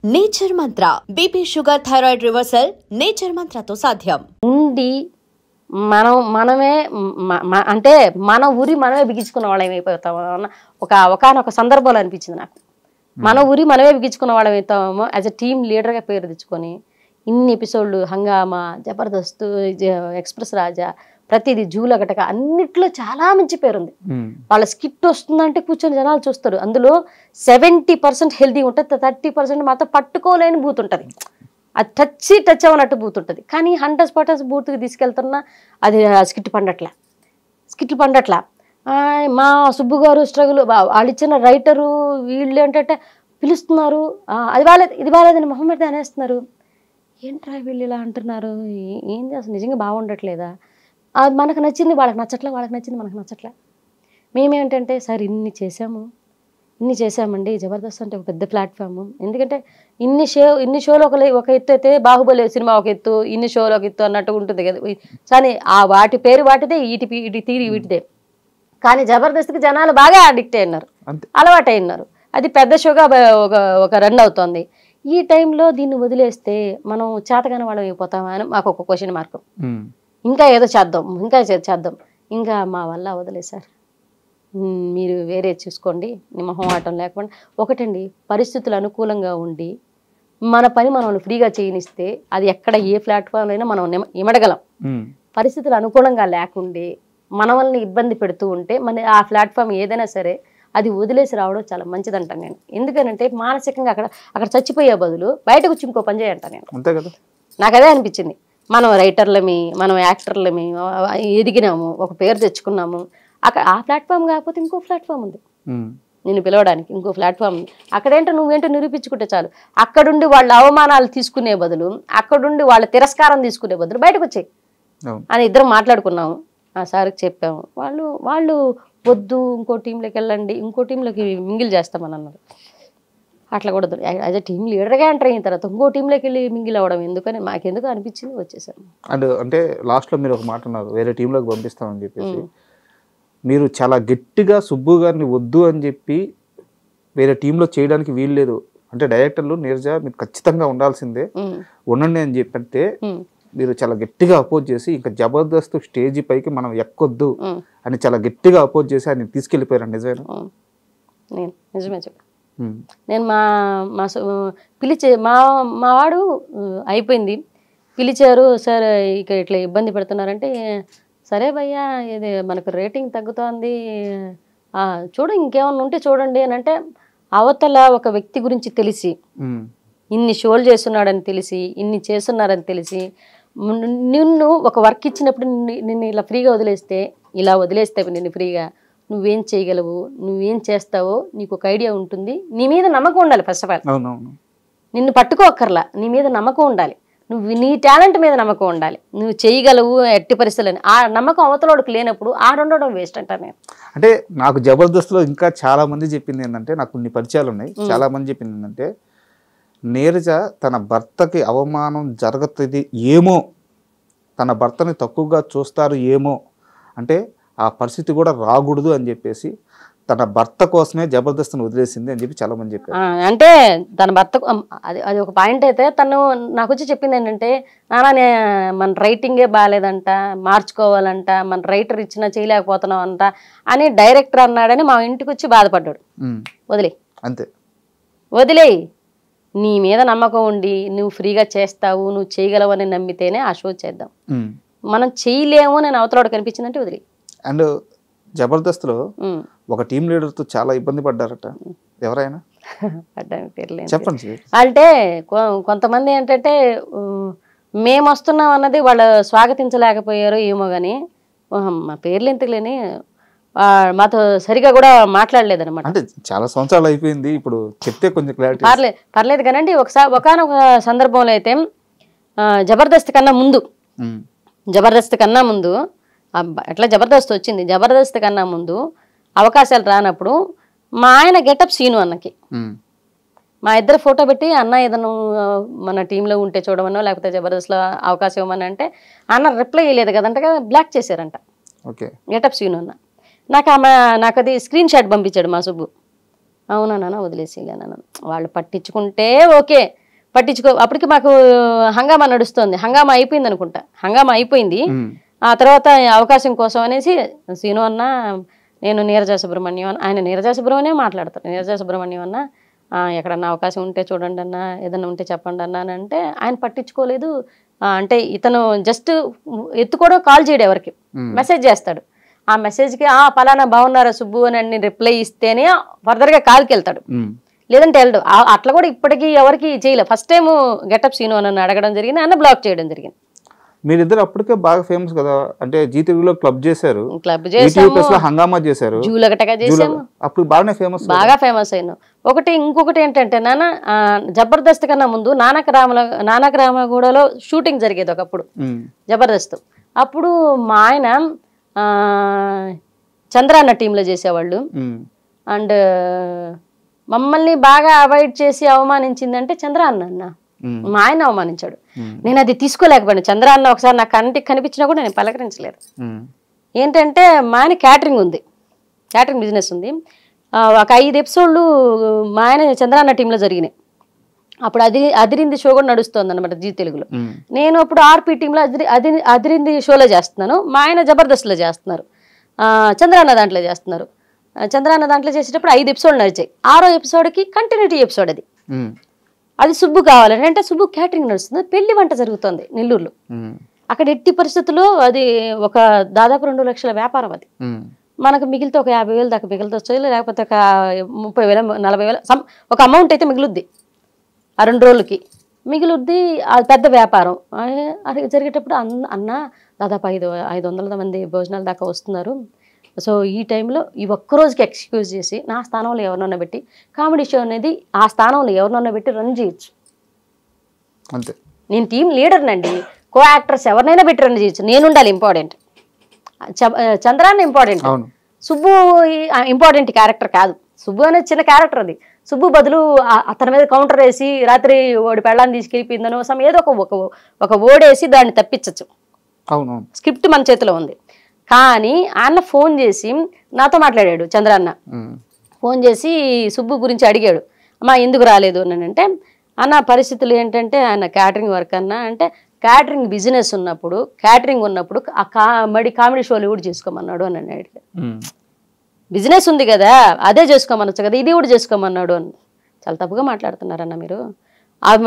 Nature Mantra BP sugar thyroid reversal nature మంత్రతో సాధ్యం. ఉండి మనమే అంటే మన ఊరి మనమే బిగించుకున్న వాళ్ళం అయిపోతాము అన్న ఒకనొక సందర్భంలో అనిపించింది నాకు. మన ఊరి మనమే బిగించుకున్న వాళ్ళం అవుతామో యాజ్ ఎ టీమ్ లీడర్గా పేరు తెచ్చుకొని ఇన్ని ఎపిసోడ్లు హంగామా, జబర్దస్త్, ఎక్స్ప్రెస్ రాజా, ప్రతిదీ జూలగటక అన్నిట్లో చాలా మంచి పేరుంది. వాళ్ళ స్కిట్ వస్తుందంటే కూర్చొని జనాలు చూస్తారు. అందులో 70% హెల్తీ ఉంటుంది, 30% మాత్రం పట్టుకోలేని బూత్ ఉంటుంది. అది టచ్ అవనట్టు బూత్ ఉంటుంది. కానీ 100% బూత్కి తీసుకెళ్తున్నా అది స్కిట్లు పండట్లా. మా సుబ్బు గారు స్ట్రగుల్, వాళ్ళు ఇచ్చిన రైటరు వీళ్ళు ఏంటంటే పిలుస్తున్నారు, అది బాగాలేదు ఇది బాగాలేదని మొహమ్మద్ అనేస్తున్నారు. ఏంట్రా వీళ్ళు ఇలా అంటున్నారు, ఏం చేస్తారు, నిజంగా బాగుండట్లేదా? అది మనకు నచ్చింది వాళ్ళకి నచ్చట్లే, వాళ్ళకి నచ్చింది మనకు నచ్చట్లే. మేమేంటంటే సార్ ఇన్ని చేసామండి. జబర్దస్త్ అంటే ఒక పెద్ద ప్లాట్ఫామ్. ఎందుకంటే ఇన్ని షోలు ఒక ఎత్తు అయితే బాహుబలి సినిమా ఒక ఎత్తు, ఇన్ని షోలు ఒక ఎత్తు అన్నట్టు ఉంటుంది కదా. కానీ వాటి పేరు వాటిదే, ఇటు తీరి వీటిదే. కానీ జబర్దస్త్కి జనాలు బాగా అడిక్ట్ అయినారు, అలవాటు అయినారు. అది పెద్ద షోగా ఒక రన్ అవుతుంది. ఈ టైంలో దీన్ని వదిలేస్తే మనం చేతగానే వాళ్ళం అయిపోతామా అని మాకు ఒక క్వశ్చన్ మార్క్. ఇంకా ఏదో చేద్దాం, ఇంకా మా వల్ల వదిలే సార్, మీరు వేరే చూసుకోండి, మొహమాటం లేకుండా. ఒకటండి, పరిస్థితులు అనుకూలంగా ఉండి మన పని మనం ఫ్రీగా చేయనిస్తే అది ఎక్కడ ఏ ప్లాట్ఫామ్ అయినా మనం ఇమడగలం. పరిస్థితులు అనుకూలంగా లేకుండే మన వల్ల ఇబ్బంది పెడుతూ ఉంటే ఆ ప్లాట్ఫామ్ ఏదైనా సరే అది వదిలేసి రావడం చాలా మంచిదంటాను నేను. ఎందుకనంటే మానసికంగా అక్కడ చచ్చిపోయే బదులు బయటకు వచ్చి ఇంకో పని చేయంటాను నేను. అంతే కదా, నాకు అదే అనిపించింది. మనం రైటర్లమి, మనం యాక్టర్లమి ఎదిగినాము, ఒక పేరు తెచ్చుకున్నాము. ఆ ప్లాట్ఫామ్ కాకపోతే ఇంకో ప్లాట్ఫామ్ ఉంది నిన్ను పిలవడానికి, ఇంకో ప్లాట్ఫామ్ ఉంది. అక్కడేంటో నువ్వేంటో నిరూపించుకుంటే చాలు. అక్కడుండి వాళ్ళ అవమానాలు తీసుకునే బదులు, అక్కడుండి వాళ్ళ తిరస్కారం తీసుకునే బదులు బయటకు వచ్చాయి అని ఇద్దరం మాట్లాడుకున్నాము. ఆ సార్కి చెప్పాము. వాళ్ళు వద్దు, ఇంకో టీంలోకి వెళ్ళండి, ఇంకో టీంలోకి మింగిల్ చేస్తామని అన్నారు. అట్లా కూడా యాజ్ అ టీమ్ లీడర్గా ఎంటర్ అయిన తర్వాత ఇంకో టీంలోకి వెళ్ళి మింగిల్ అవ్వడం ఎందుకని మాకెందుకు అనిపించింది, వచ్చేసాను. అంటే లాస్ట్లో మీరు ఒక మాట అన్నారు, వేరే టీంలోకి పంపిస్తామని చెప్పేసి. మీరు చాలా గట్టిగా సుబ్బు గారిని వద్దు అని చెప్పి వేరే టీంలో చేయడానికి వీలు లేదు అంటే డైరెక్టర్లు నీరజ మీరు ఖచ్చితంగా ఉండాల్సిందే, ఉండండి అని చెప్పంటే మీరు చాలా గట్టిగా అపోజ్ చేసి ఇంకా జబర్దస్త్ స్టేజీ పైకి మనం ఎక్కొద్దు అని చాలా గట్టిగా అపోజ్ చేసి ఆయన తీసుకెళ్ళిపోయారు. నిజమేనా? నిజమే చెప్పు. నేను మా వాడు అయిపోయింది, పిలిచారు సార్ ఇక ఇట్లా ఇబ్బంది పెడుతున్నారంటే, సరే భయ్యా ఇది మనకు రేటింగ్ తగ్గుతోంది, చూడు ఇంకేమన్నా ఉంటే చూడండి అని అంటే, అవతల ఒక వ్యక్తి గురించి తెలిసి ఇన్ని షోలు చేస్తున్నాడని తెలిసి, ఇన్ని చేస్తున్నారని తెలిసి, నిన్ను ఒక వర్క్ ఇచ్చినప్పుడు నిన్ను ఇలా ఫ్రీగా వదిలేస్తే నిన్ను ఫ్రీగా నువ్వేం చేయగలవు, నువ్వేం చేస్తావో నీకు ఒక ఐడియా ఉంటుంది. నీ మీద నమ్మకం ఉండాలి. ఫస్ట్ ఆఫ్ ఆల్ నిన్ను పట్టుకోక్కర్లా, నీ మీద నమ్మకం ఉండాలి, నీ టాలెంట్ మీద నమ్మకం ఉండాలి, నువ్వు చేయగలవు ఎట్టి పరిస్థితులని. ఆ నమ్మకం అవతలోడికి లేనప్పుడు ఆడుండడం వేస్ట్ అంటాను నేను. అంటే నాకు జబర్దస్త్లో ఇంకా చాలా మంది చెప్పింది ఏంటంటే, నాకు కొన్ని పరిచయాలు ఉన్నాయి, చాలా మంది చెప్పింది ఏంటంటే, నీరజ తన భర్తకి అవమానం జరుగుతుంది ఏమో, తన భర్తని తక్కువగా చూస్తారు ఏమో అంటే ఆ పరిస్థితి కూడా రాకూడదు అని చెప్పేసి తన భర్త కోసమే జబర్దస్త్ని వదిలేసింది అని చెప్పి చాలా మంది చెప్పారు. అంటే తన భర్త అది ఒక పాయింట్ అయితే, తను నాకు వచ్చి చెప్పింది ఏంటంటే, నాన్న మన రైటింగే బాగాలేదంట, మార్చుకోవాలంట, మన రైటర్ ఇచ్చినా చేయలేకపోతున్నాం అంట అని డైరెక్టర్ అన్నాడని మా ఇంటికి వచ్చి బాధపడ్డాడు. వదిలేయి, నీ మీద నమ్మకం ఉండి నువ్వు ఫ్రీగా చేస్తావు, నువ్వు చేయగలవు అని నమ్మితేనే ఆ షో చేద్దాం. మనం చేయలేము నేను అవతలవాడు కనిపించిందంటే వదిలే. అండ్ జబర్దస్త్లో ఒక టీం లీడర్తో చాలా ఇబ్బంది పడ్డారట, ఎవరైనా చెప్పండి. అంటే కొంతమంది ఏంటంటే మేము వస్తున్నాం అన్నది వాళ్ళు స్వాగతించలేకపోయారు ఏమో కానీ, మా పేర్లు ఎందుకులేని మాతో సరిగా కూడా మాట్లాడలేదన్నమాట. అంటే చాలా సంవత్సరాలు అయిపోయింది, ఇప్పుడు చెప్తే కొంచెం క్లారిటీ. పర్లేదు కానండి. ఒకనొక సందర్భంలో అయితే జబర్దస్త్ కన్నా ముందు ఎట్లా జబర్దస్త్ వచ్చింది, జబర్దస్త్ కన్నా ముందు అవకాశాలు రానప్పుడు మా ఆయన గెటప్ సీను అన్నకి మా ఇద్దరు ఫోటో పెట్టి, అన్న ఏదైనా మన టీంలో ఉంటే చూడమనో లేకపోతే జబర్దస్త్లో అవకాశం ఇవ్వమని అంటే, అన్న రిప్లై ఇవ్వలేదు కదంట, బ్లాక్ చేశారంట గెటప్ సీను అన్న. నాకు అది స్క్రీన్ షాట్ పంపించాడు మా సుబ్బు. అవునా వదిలేసేయలేనా, వాళ్ళు పట్టించుకుంటే ఓకే, అప్పటికి మాకు హంగామా నడుస్తుంది, హంగామా అయిపోయింది అనుకుంటా, హంగామా అయిపోయింది. ఆ తర్వాత అవకాశం కోసం అనేసి సీను అన్న, నేను నీరజ సుబ్రహ్మణ్యం, ఆయన నీరజ సుబ్రహ్మణ్యం మాట్లాడతారు, నీరజ సుబ్రహ్మణ్యం అన్న ఎక్కడన్నా అవకాశం ఉంటే చూడండి అన్న, ఏదన్నా ఉంటే చెప్పండి అన్న అని అంటే ఆయన పట్టించుకోలేదు. అంటే ఇతను జస్ట్ ఎత్తుకోవడం, కాల్ చేయడం, ఎవరికి మెసేజ్ చేస్తాడు, ఆ మెసేజ్కి పలానా బాగున్నారా సుబ్బు అని రిప్లై ఇస్తేనే ఫర్దర్గా కాల్కి వెళ్తాడు, లేదంటే వెళ్ళడు. అట్లా కూడా ఇప్పటికీ ఎవరికి చేయలేదు. ఫస్ట్ టైం గెటప్ సీను అని అడగడం జరిగింది, అన్న బ్లాక్ చేయడం జరిగింది. మీరిద్దరు అప్పటికే బాగా ఫేమస్ కదా, అంటే జీ తెలుగులో క్లబ్ చేశారు, క్లబ్ చేసాము, హంగామా చేశారు, జూలగటగా చేసాము, అప్పుడు బాగానే ఫేమస్, బాగా ఫేమస్ అయినా. ఇంకొకటి ఏంటంటే నాన్న, జబర్దస్త్ కన్నా ముందు నానక రామగూడలో షూటింగ్ జరిగేది ఒకప్పుడు, జబర్దస్త్. అప్పుడు మా ఆయన చంద్రాన్న టీంలో చేసేవాళ్ళు. అండ్ మమ్మల్ని బాగా అవాయిడ్ చేసి అవమానించిందంటే చంద్రాన్న అన్న, మా ఆయన అవమానించాడు. నేను అది తీసుకోలేకపోయాను. చంద్రాన్న ఒకసారి నాకు కంటికి కనిపించినా కూడా నేను పలకరించలేదు. ఏంటంటే మా ఆయన క్యాటరింగ్ ఉంది, క్యాటరింగ్ బిజినెస్ ఉంది. ఒక 5 ఎపిసోడ్లు మా ఆయన చంద్రాన్న టీంలో జరిగినాయి. అప్పుడు అదిరింది షో కూడా నడుస్తుంది అనమాట జీ తెలుగులో. నేను అప్పుడు ఆర్పీ టీంలో అదిరింది షోలో చేస్తున్నాను, మా ఆయన జబర్దస్త్లో చేస్తున్నారు, చంద్రాన్న దాంట్లో చేస్తున్నారు. చంద్రాన్న దాంట్లో చేసేటప్పుడు 5 ఎపిసోడ్లు నడిచాయి. 6వ ఎపిసోడ్కి కంటిన్యూటీ ఎపిసోడ్ అది సుబ్బు కావాలని, అంటే సుబ్బు క్యాటరింగ్ నడుస్తుంది, పెళ్లి వంట జరుగుతుంది నెల్లూరులో. అక్కడ ఎట్టి పరిస్థితుల్లో అది ఒక దాదాపు 2 లక్షల వ్యాపారం. అది మనకు మిగిలితే ఒక 50,000 దాకా మిగులుతొచ్చు, లేకపోతే ఒక 30,000 40,000 ఒక అమౌంట్ అయితే మిగులుద్ది. ఆ 2 రోజులకి మిగులుద్ది. అది పెద్ద వ్యాపారం. అది జరిగేటప్పుడు అన్న దాదాపు 500 మంది భోజనాల దాకా వస్తున్నారు. సో ఈ టైంలో ఈ ఒక్కరోజుకి ఎక్స్క్యూజ్ చేసి నా స్థానంలో ఎవరినన్నా పెట్టి కామెడీ షో అనేది ఆ స్థానంలో ఎవరినన్నా పెట్టి రన్ చేయొచ్చు. అంతే, నేను టీం లీడర్నండి, కో యాక్టర్స్ ఎవరినైనా పెట్టి రన్ చేయొచ్చు, నేను ఉండాలి important. Chandranna important, Subbu important character కాదు. సుబ్బు అనేది చిన్న క్యారెక్టర్. అది సుబ్బు బదులు అతని మీద కౌంటర్ వేసి రాత్రి ఓడి పెళ్ళాన్ని తీసుకెళ్ళిపోయిందనో ఏదో ఒక ఓడేసి దాన్ని తప్పించచ్చు. స్క్రిప్ట్ మన చేతిలో ఉంది. కానీ అన్న ఫోన్ చేసి నాతో మాట్లాడాడు. చంద్రాన్న ఫోన్ చేసి సుబ్బు గురించి అడిగాడు, అమ్మా ఎందుకు రాలేదు అని అంటే, అన్న పరిస్థితులు ఏంటంటే ఆయన క్యాటరింగ్ వర్క్ అన్నా అంటే, క్యాటరింగ్ బిజినెస్ ఉన్నప్పుడు ఆ కామెడీ షోలు కూడా చేసుకోమన్నాడు అని అడిగాడు. బిజినెస్ ఉంది కదా, అదే చేసుకోమనొచ్చు కదా, ఇది కూడా చేసుకోమన్నాడు అని. చాలా తప్పుగా మాట్లాడుతున్నారన్న మీరు.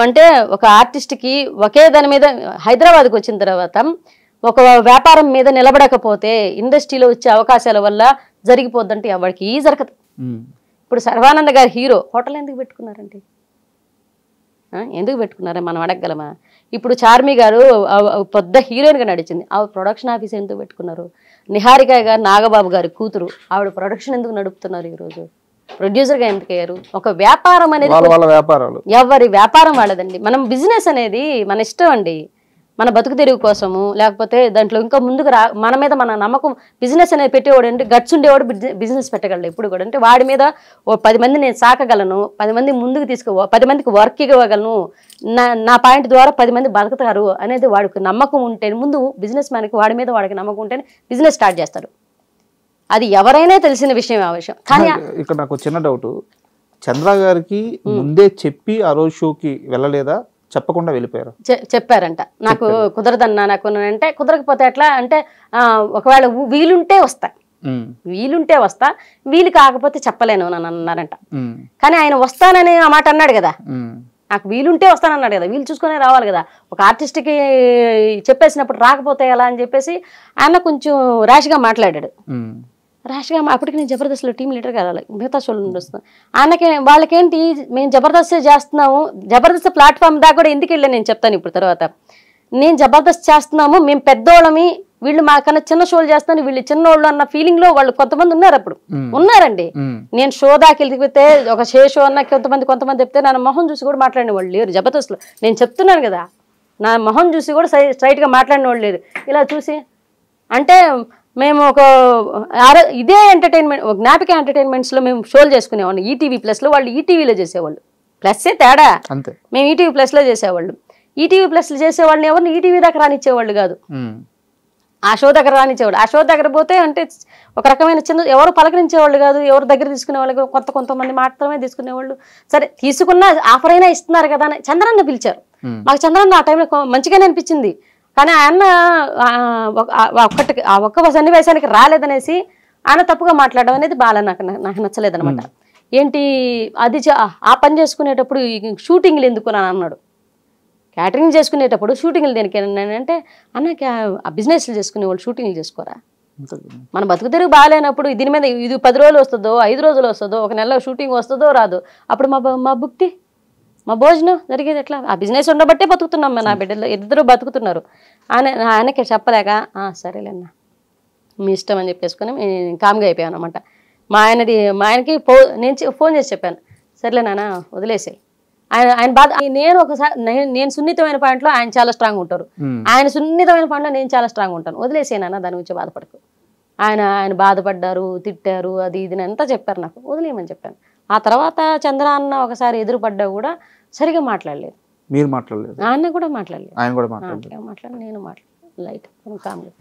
అంటే ఒక ఆర్టిస్ట్కి ఒకే దాని మీద హైదరాబాద్కి వచ్చిన తర్వాత ఒక వ్యాపారం మీద నిలబడకపోతే ఇండస్ట్రీలో వచ్చే అవకాశాల వల్ల జరిగిపోద్దంటే ఎవరికి జరగదు. ఇప్పుడు సర్వానంద గారు హీరో, హోటల్ ఎందుకు పెట్టుకున్నారండి? ఎందుకు పెట్టుకున్నారా మనం అడగగలమా? ఇప్పుడు చార్మి గారు పెద్ద హీరోయిన్గా నడిచింది, ఆవిడ ప్రొడక్షన్ ఆఫీస్ ఎందుకు పెట్టుకున్నారు? నిహారిక గారు నాగబాబు గారి కూతురు, ఆవిడ ప్రొడక్షన్ ఎందుకు నడుపుతున్నారు? ఈరోజు ప్రొడ్యూసర్గా ఎందుకు అయ్యారు? ఒక వ్యాపారం అనేది ఎవరి వ్యాపారం వాళ్ళదండి. మనం బిజినెస్ అనేది మన ఇష్టం అండి, మన బతుకు తెరువు కోసము, లేకపోతే దాంట్లో ఇంకా ముందుకు మన మీద మన నమ్మకం. బిజినెస్ అనేది పెట్టేవాడు అంటే గట్స్ ఉండేవాడు బిజినెస్ పెట్టగలడు ఎప్పుడు కూడా. అంటే వాడి మీద ఓ 10 మంది నేను సాకగలను, 10 మంది ముందుకు 10 మందికి వర్క్ ఇవ్వగలను, నా పాయింట్ ద్వారా 10 మంది బతుకుతారు అనేది వాడికి నమ్మకం ఉంటే, ముందు బిజినెస్ మ్యాన్కి వాడి మీద వాడికి నమ్మకం ఉంటేనే బిజినెస్ స్టార్ట్ చేస్తాడు. అది ఎవరైనా తెలిసిన విషయం. ఆ విషయం కానీ ఇక్కడ నాకు చిన్న డౌట్, చంద్ర గారికి ముందే చెప్పి ఆ రోజు షోకి వెళ్ళలేదా, చెప్పకుండా వెళ్ళిపోయారు? చెప్పారంట, నాకు కుదరదన్నా, నాకు అంటే కుదరకపోతే ఎట్లా అంటే, ఒకవేళ వీలుంటే వస్తా, వీలు కాకపోతే చెప్పలేను అని అన్నారంట. కానీ ఆయన వస్తానని ఆ మాట అన్నాడు కదా, నాకు వీలుంటే వస్తానన్నాడు కదా, వీలు చూసుకునే రావాలి కదా. ఒక ఆర్టిస్ట్కి చెప్పేసినప్పుడు రాకపోతే ఎలా అని చెప్పేసి ఆయన కొంచెం ర్యాష్గా మాట్లాడాడు. ర్యాష్గా అప్పటికి నేను జబర్దస్త్లో టీం లీడర్ కావాలి, మిగతా షోలు వస్తున్నాను. ఆయనకి వాళ్ళకేంటి, మేము జబర్దస్త్ చేస్తున్నాము, జబర్దస్త్ ప్లాట్ఫామ్ దాకా కూడా ఎందుకు వెళ్ళాను నేను చెప్తాను ఇప్పుడు తర్వాత. నేను జబర్దస్త్ చేస్తున్నాము, మేము పెద్దోళ్ళమి, వీళ్ళు మాకన్నా చిన్న షోలు చేస్తాను, వీళ్ళు చిన్నోళ్ళు అన్న ఫీలింగ్లో వాళ్ళు కొంతమంది ఉన్నారు. అప్పుడు ఉన్నారండి. నేను షో దాకా వెళ్ళిపోతే ఒక షో అన్న కొంతమంది చెప్తే నా మొహం చూసి కూడా మాట్లాడిన వాళ్ళు లేరు జబర్దస్త్లో. నేను చెప్తున్నాను కదా, నా మొహం చూసి కూడా స్ట్రైట్గా మాట్లాడిన వాళ్ళు లేరు. ఇలా చూసి అంటే మేము ఇదే ఎంటర్టైన్మెంట్, జ్ఞాపిక ఎంటర్టైన్మెంట్స్లో మేము షోలు చేసుకునేవాళ్ళు. ఈటీవీ ప్లస్లో, వాళ్ళు ఈటీవీలో చేసేవాళ్ళు. ప్లస్సే తేడా, మేము ఈటీవీ ప్లస్లో చేసేవాళ్ళు. ఈటీవీ ప్లస్లో చేసేవాళ్ళని ఎవరిని ఈటీవీ దాకా రానిచ్చేవాళ్ళు కాదు. ఆ షో దగ్గర రానిచ్చేవాళ్ళు. ఆ షో దగ్గర పోతే అంటే ఒక రకమైన చిన్న ఎవరు పలకరించేవాళ్ళు కాదు, ఎవరు దగ్గర తీసుకునేవాళ్ళు, కొంతమంది మాత్రమే తీసుకునేవాళ్ళు. సరే తీసుకున్న ఆఫర్ అయినా ఇస్తున్నారు కదా అని చంద్రన్న పిలిచారు. మాకు చంద్రన్న ఆ టైంలో మంచిగానే అనిపించింది. కానీ ఆయన ఒక్క సన్నివేశానికి రాలేదనేసి ఆయన తప్పుగా మాట్లాడడం అనేది బాగా నాకు నచ్చలేదనమాట. ఏంటి అది ఆ పని చేసుకునేటప్పుడు షూటింగ్లు ఎందుకు అని అన్నాడు. క్యాటరింగ్ చేసుకునేటప్పుడు షూటింగ్లు దేనికి అంటే అన్న ఆ బిజినెస్లు చేసుకునేవాళ్ళు షూటింగ్లు చేసుకోరా, మన బతుకు తెరుగు బాగాలేనప్పుడు దీని మీద ఇది 10 రోజులు వస్తుందో 5 రోజులు వస్తుందో 1 నెలలో షూటింగ్ వస్తుందో రాదు, అప్పుడు మా భుక్తి మా భోజనం జరిగేది ఎట్లా? ఆ బిజినెస్ ఉండబట్టే బతుకుతున్నాం. నా బిడ్డలు ఇద్దరు బతుకుతున్నారు. ఆయనకి చెప్పలేక సరేలేన్నా మీ ఇష్టం అని చెప్పేసుకొని కామ్గా అయిపోయాను అనమాట. మా ఆయనకి నేను ఫోన్ చేసి చెప్పాను, సరేలే నాన్న వదిలేసాయి. ఆయన బాధ నేను ఒకసారి నేను సున్నితమైన పాయింట్లో ఆయన చాలా స్ట్రాంగ్ ఉంటారు, ఆయన సున్నితమైన పాయింట్లో నేను చాలా స్ట్రాంగ్ ఉంటాను. వదిలేసాను దాని గురించి బాధపడకు. ఆయన బాధపడ్డారు, తిట్టారు, అది ఇది అంతా చెప్పారు, నాకు వదిలేయమని చెప్పాను. ఆ తర్వాత చంద్ర అన్న ఒకసారి ఎదురుపడ్డా కూడా సరిగా మాట్లాడలేదు. మీరు మాట్లాడలేదు? ఆయన కూడా మాట్లాడలేదు. ఆయన కూడా మాట్లాడలేదు. నేను మాట్లాడలేదు లైట్ కామ్గా.